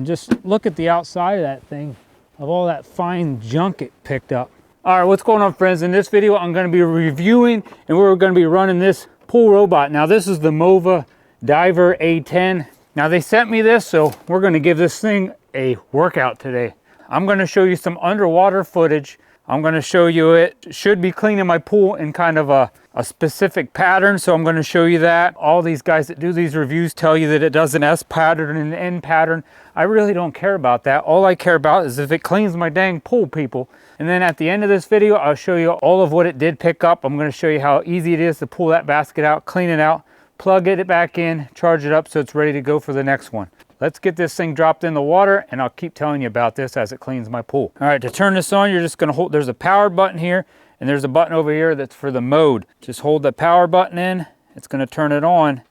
just look at the outside of that thing, of all that fine junk it picked up. All right, what's going on, friends? In this video, I'm going to be reviewing and we're going to be running this pool robot. Now, this is the MOVA Diver A10. Now, they sent me this, so we're going to give this thing a workout today. I'm going to show you some underwater footage. I'm going to show you it should be cleaning my pool in kind of a specific pattern, so I'm going to show you that. All these guys that do these reviews tell you that it does an S pattern and an N pattern. I really don't care about that. All I care about is if it cleans my dang pool, people. And then at the end of this video, I'll show you all of what it did pick up. I'm going to show you how easy it is to pull that basket out, clean it out, plug it back in, charge it up so it's ready to go for the next one. Let's get this thing dropped in the water and I'll keep telling you about this as it cleans my pool. All right, to turn this on, you're just gonna hold, there's a power button here and there's a button over here that's for the mode. Just hold the power button in, it's gonna turn it on.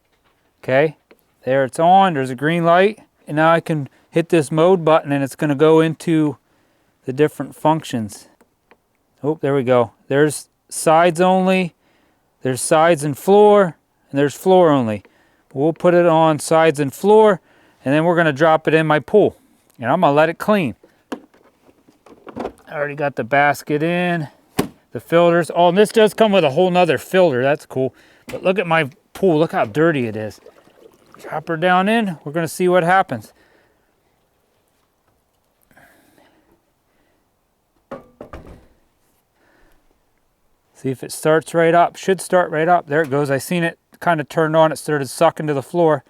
Okay, there it's on, there's a green light. And now I can hit this mode button and it's gonna go into the different functions. Oh, there we go. There's sides only, there's sides and floor, and there's floor only. We'll put it on sides and floor, and then we're going to drop it in my pool. And I'm going to let it clean. I already got the basket in, the filters. Oh, and this does come with a whole nother filter. That's cool. But look at my pool. Look how dirty it is. Drop her down in. We're going to see what happens. See if it starts right up. Should start right up. There it goes. I seen it kind of turned on. It started sucking to the floor.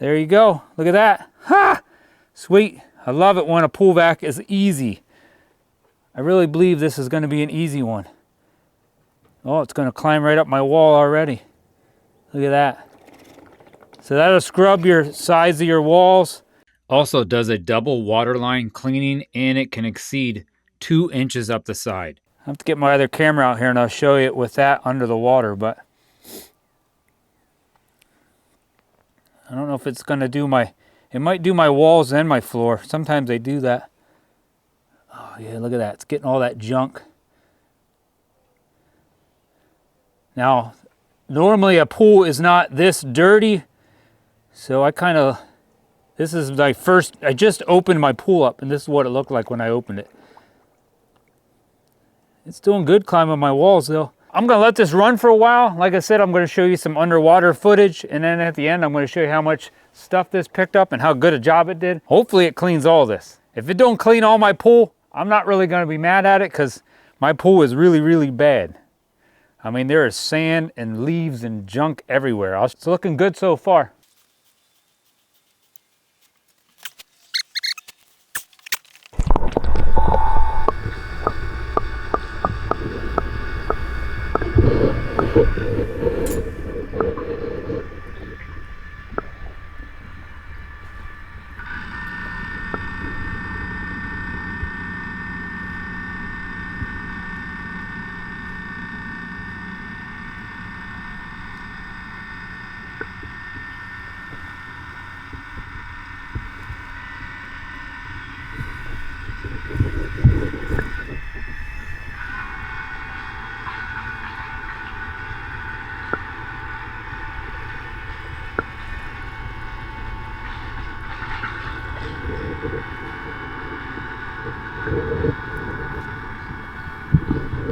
There you go. Look at that. Ha! Sweet. I love it when a pool vac is easy. I really believe this is going to be an easy one. Oh, it's going to climb right up my wall already. Look at that. So that'll scrub your sides of your walls. Also does a double waterline cleaning and it can exceed 2 inches up the side. I have to get my other camera out here and I'll show you it with that under the water, but I don't know if it's going to do my, it might do my walls and my floor. Sometimes they do that. Oh yeah, look at that. It's getting all that junk. Now, normally a pool is not this dirty. So I kind of, this is my first, I just opened my pool up and this is what it looked like when I opened it. It's doing good climbing my walls though. I'm going to let this run for a while. Like I said, I'm going to show you some underwater footage. And then at the end, I'm going to show you how much stuff this picked up and how good a job it did. Hopefully it cleans all this. If it don't clean all my pool, I'm not really going to be mad at it because my pool is really, really bad. I mean, there is sand and leaves and junk everywhere. It's looking good so far.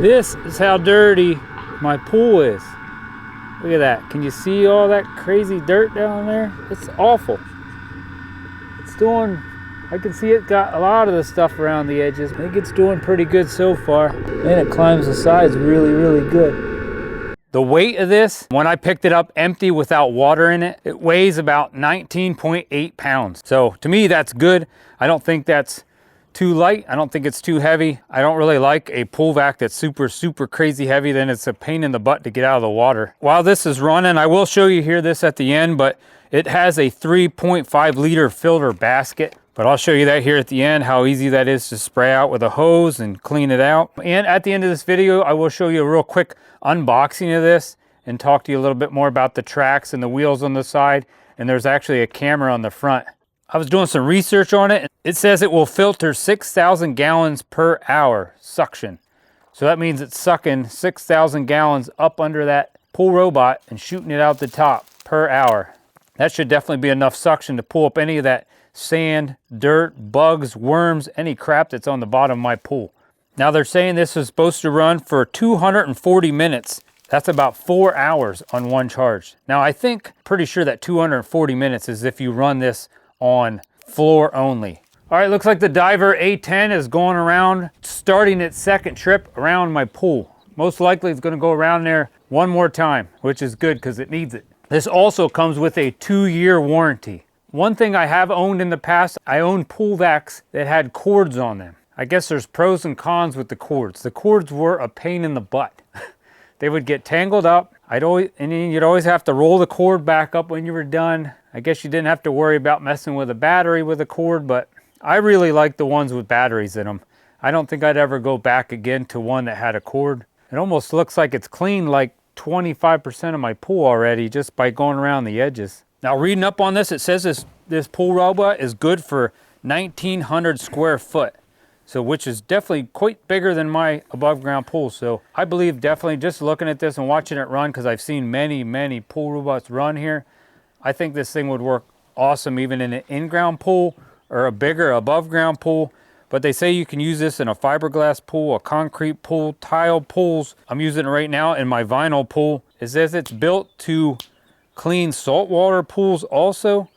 This is how dirty my pool is. Look at that. Can you see all that crazy dirt down there? It's awful. It's doing, I can see it got a lot of the stuff around the edges. I think it's doing pretty good so far. And it climbs the sides really, really good. The weight of this, when I picked it up empty without water in it, it weighs about 19.8 pounds. So to me, that's good. I don't think that's too light. I don't think it's too heavy. I don't really like a pool vac that's super, super crazy heavy. Then it's a pain in the butt to get out of the water. While this is running, I will show you here this at the end, but it has a 3.5 liter filter basket. But I'll show you that here at the end, how easy that is to spray out with a hose and clean it out. And at the end of this video, I will show you a real quick unboxing of this and talk to you a little bit more about the tracks and the wheels on the side. And there's actually a camera on the front. I was doing some research on it. It says it will filter 6,000 gallons per hour suction. So that means it's sucking 6,000 gallons up under that pool robot and shooting it out the top per hour. That should definitely be enough suction to pull up any of that sand, dirt, bugs, worms, any crap that's on the bottom of my pool. Now they're saying this is supposed to run for 240 minutes. That's about 4 hours on one charge. Now I think, pretty sure that 240 minutes is if you run this on floor only. All right, looks like the Diver A10 is going around, starting its second trip around my pool. Most likely it's gonna go around there one more time, which is good because it needs it. This also comes with a 2-year warranty. One thing I have owned in the past, I owned pool vacs that had cords on them. I guess there's pros and cons with the cords. The cords were a pain in the butt. They would get tangled up. You'd always have to roll the cord back up when you were done. I guess you didn't have to worry about messing with a battery with a cord, but I really like the ones with batteries in them. I don't think I'd ever go back again to one that had a cord. It almost looks like it's cleaned like 25% of my pool already just by going around the edges. Now reading up on this, it says this pool robot is good for 1,900 square foot. So which is definitely quite bigger than my above ground pool. So I believe definitely just looking at this and watching it run, because I've seen many pool robots run here, I think this thing would work awesome even in an in-ground pool or a bigger above ground pool. But they say you can use this in a fiberglass pool, a concrete pool, tile pools. I'm using it right now in my vinyl pool. It says it's built to clean saltwater pools also.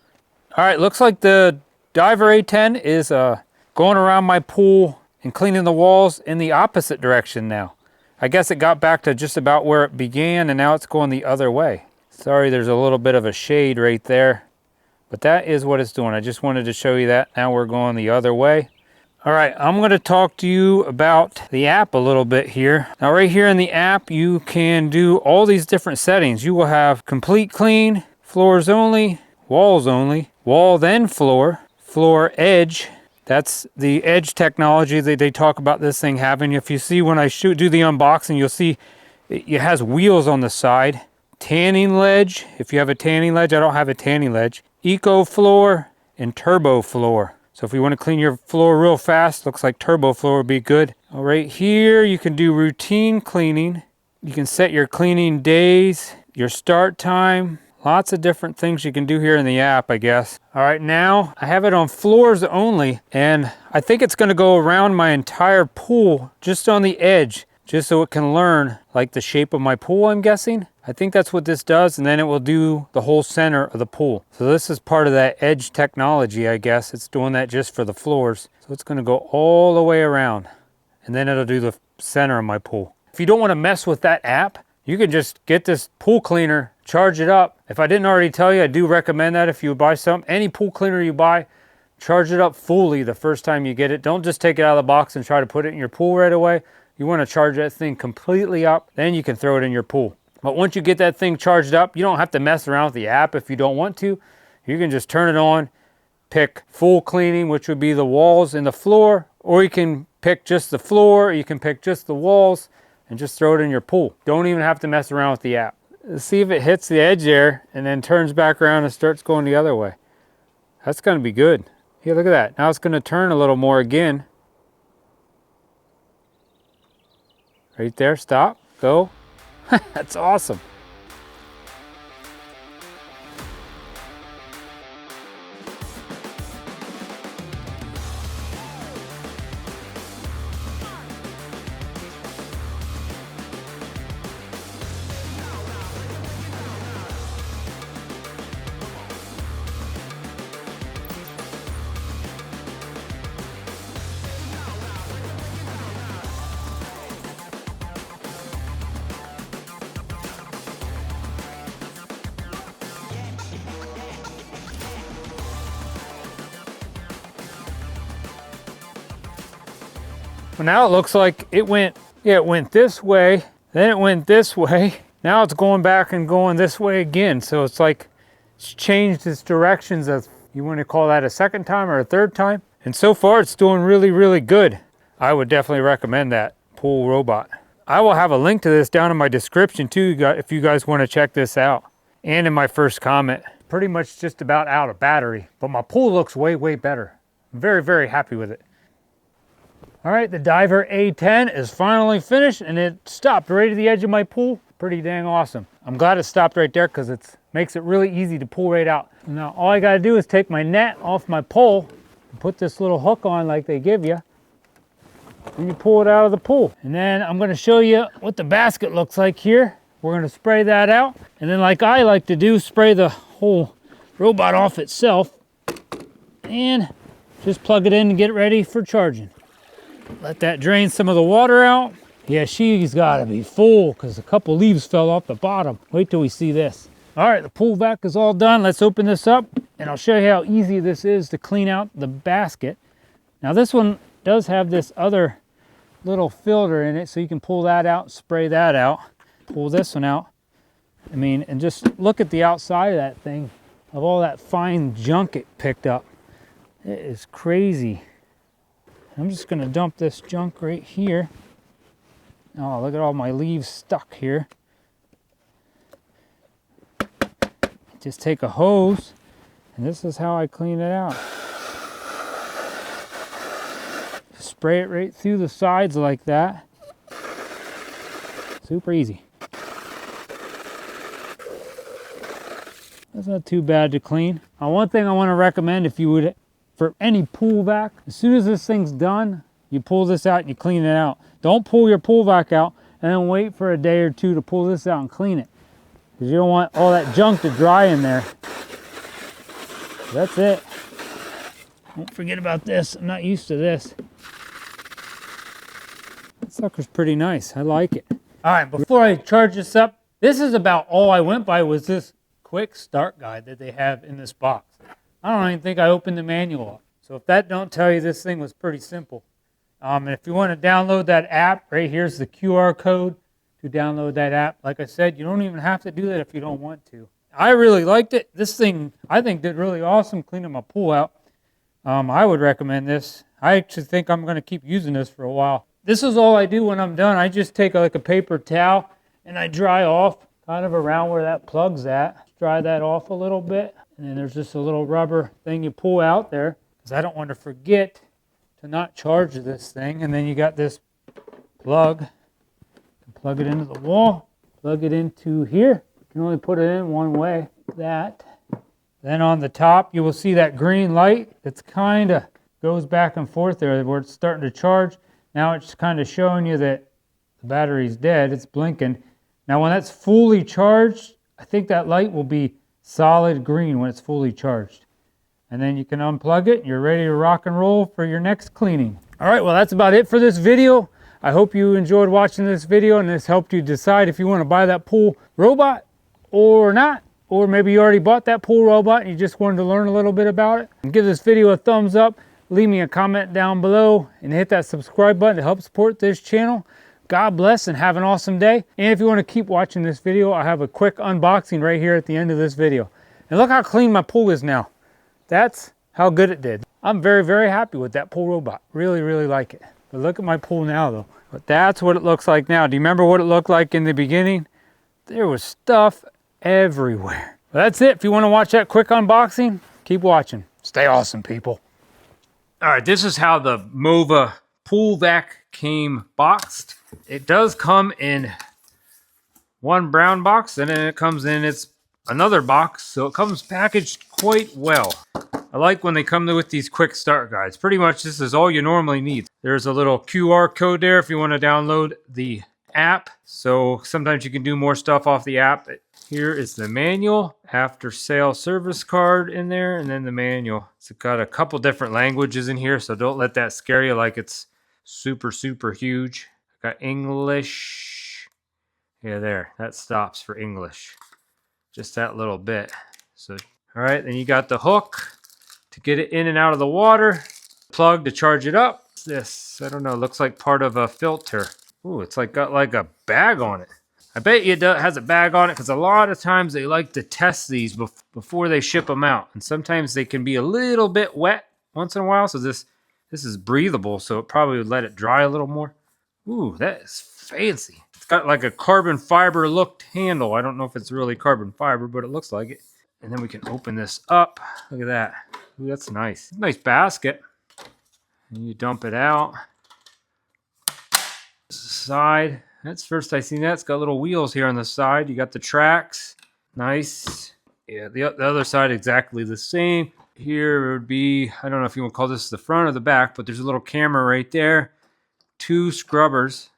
All right, looks like the Diver A10 is going around my pool and cleaning the walls in the opposite direction now. I guess it got back to just about where it began and now it's going the other way. Sorry, there's a little bit of a shade right there, but that is what it's doing. I just wanted to show you that. Now we're going the other way. All right, I'm going to talk to you about the app a little bit here. Now right here in the app, you can do all these different settings. You will have complete clean, floors only, walls only, wall then floor, floor edge. That's the edge technology that they talk about this thing having. If you see when I do the unboxing, you'll see it has wheels on the side. Tanning ledge, if you have a tanning ledge. I don't have a tanning ledge. Eco floor and turbo floor. So if you want to clean your floor real fast, looks like turbo floor would be good. Right here, you can do routine cleaning. You can set your cleaning days, your start time. Lots of different things you can do here in the app, I guess. All right, now I have it on floors only, and I think it's gonna go around my entire pool just on the edge, just so it can learn like the shape of my pool, I'm guessing. I think that's what this does, and then it will do the whole center of the pool. So this is part of that edge technology, I guess. It's doing that just for the floors. So it's gonna go all the way around, and then it'll do the center of my pool. If you don't wanna mess with that app, you can just get this pool cleaner, charge it up. If I didn't already tell you, I do recommend that if you buy any pool cleaner you buy, charge it up fully the first time you get it. Don't just take it out of the box and try to put it in your pool right away. You want to charge that thing completely up, then you can throw it in your pool. But once you get that thing charged up, you don't have to mess around with the app if you don't want to. You can just turn it on, pick full cleaning, which would be the walls and the floor, or you can pick just the floor, or you can pick just the walls and just throw it in your pool. Don't even have to mess around with the app. Let's see if it hits the edge there and then turns back around and starts going the other way. That's gonna be good. Here, look at that. Now it's gonna turn a little more again. Right there, stop, go. That's awesome. Well, now it looks like it went this way, then it went this way. Now it's going back and going this way again. So it's like it's changed its directions. Of, you want to call that a second time or a third time? And so far it's doing really good. I would definitely recommend that pool robot. I will have a link to this down in my description too, if you guys want to check this out. And in my first comment. Pretty much just about out of battery, but my pool looks way better. I'm very happy with it. All right, the Diver A10 is finally finished and it stopped right at the edge of my pool. pretty dang awesome. I'm glad it stopped right there because it makes it really easy to pull right out. Now all I gotta do is take my net off my pole and put this little hook on like they give you, and you pull it out of the pool. And then I'm gonna show you what the basket looks like here. We're gonna spray that out, and then like I like to do, spray the whole robot off itself and just plug it in and get it ready for charging. Let that drain some of the water out. Yeah, she's gotta be full because a couple leaves fell off the bottom. Wait till we see this. All right, the pool vac is all done. Let's open this up and I'll show you how easy this is to clean out the basket. Now this one does have this other little filter in it, so you can pull that out, spray that out, pull this one out. I mean, and just look at the outside of that thing, of all that fine junk it picked up. It is crazy. I'm just gonna dump this junk right here. Oh, look at all my leaves stuck here. Just take a hose, and this is how I clean it out. Spray it right through the sides like that. Super easy. That's not too bad to clean. Now, one thing I want to recommend, if you would, for any pool vac, as soon as this thing's done, you pull this out and you clean it out. Don't pull your pool vac out and then wait for a day or two to pull this out and clean it, because you don't want all that junk to dry in there. That's it. Don't forget about this. I'm not used to this. That sucker's pretty nice. I like it. All right, before I charge this up, this is about all I went by was this quick start guide that they have in this box. I don't even think I opened the manual up. So if that don't tell you, this thing was pretty simple. And if you want to download that app, right here's the QR code to download that app. Like I said, you don't even have to do that if you don't want to. I really liked it. This thing, I think, did really awesome cleaning my pool out. I would recommend this. I actually think I'm going to keep using this for a while. This is all I do when I'm done. I just take like a paper towel and I dry off kind of around where that plug's at. Dry that off a little bit. And then there's just a little rubber thing you pull out there, because I don't want to forget to not charge this thing. And then you got this plug. Plug it into the wall. Plug it into here. You can only put it in one way, like that. Then on the top, you will see that green light. It's kind of goes back and forth there where it's starting to charge. Now it's kind of showing you that the battery's dead. It's blinking. Now when that's fully charged, I think that light will be solid green when it's fully charged. And then you can unplug it. You're ready to rock and roll for your next cleaning. All right, well, that's about it for this video. I hope you enjoyed watching this video and this helped you decide if you want to buy that pool robot or not. Or maybe you already bought that pool robot and you just wanted to learn a little bit about it. And give this video a thumbs up. Leave me a comment down below and hit that subscribe button to help support this channel. God bless and have an awesome day. And if you want to keep watching this video, I have a quick unboxing right here at the end of this video. And look how clean my pool is now. That's how good it did. I'm very, very happy with that pool robot. Really, really like it. But look at my pool now though. But that's what it looks like now. Do you remember what it looked like in the beginning? There was stuff everywhere. Well, that's it. If you want to watch that quick unboxing, keep watching. Stay awesome, people. All right, this is how the MOVA pool vac came boxed. It does come in one brown box, and then it comes in another box, so it comes packaged quite well. I like when they come with these quick start guides. Pretty much this is all you normally need. There's a little QR code there if you want to download the app. So sometimes you can do more stuff off the app. Here is the manual, after sale service card in there, and then the manual. It's got a couple different languages in here, so don't let that scare you like it's super, super huge. Got English. Yeah, there. That stops for English. Just that little bit. So, all right, then you got the hook to get it in and out of the water. Plug to charge it up. This, I don't know, looks like part of a filter. Ooh, it's like got like a bag on it. I bet you it has a bag on it because a lot of times they like to test these before they ship them out. And sometimes they can be a little bit wet once in a while. So this is breathable, so it probably would let it dry a little more. Ooh, that is fancy. It's got like a carbon fiber looked handle. I don't know if it's really carbon fiber, but it looks like it. And then we can open this up. Look at that. Ooh, that's nice. Nice basket. And you dump it out. This is the side. That's first I seen that. It's got little wheels here on the side. You got the tracks. Nice. Yeah, the other side exactly the same. Here would be, I don't know if you want to call this the front or the back, but there's a little camera right there. 2 scrubbers.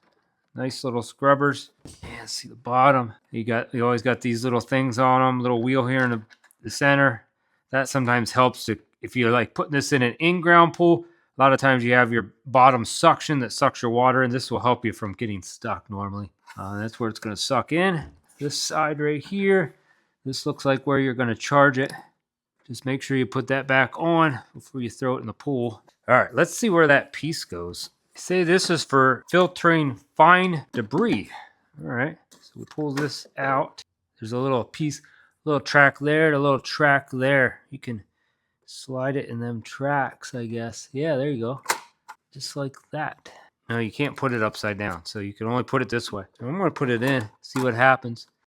Nice little scrubbers. And see the bottom. You always got these little things on them. Little wheel here in the center. That sometimes helps to, if you're like putting this in an in-ground pool. A lot of times you have your bottom suction that sucks your water, and this will help you from getting stuck normally. That's where it's going to suck in. This side right here. This looks like where you're going to charge it. Just make sure you put that back on before you throw it in the pool. All right, let's see where that piece goes. Say this is for filtering fine debris. All right, so we pull this out. There's a little piece, little track there, a little track there. You can slide it in them tracks, I guess. Yeah, there you go. Just like that. No, you can't put it upside down, so you can only put it this way. I'm going to put it in, see what happens.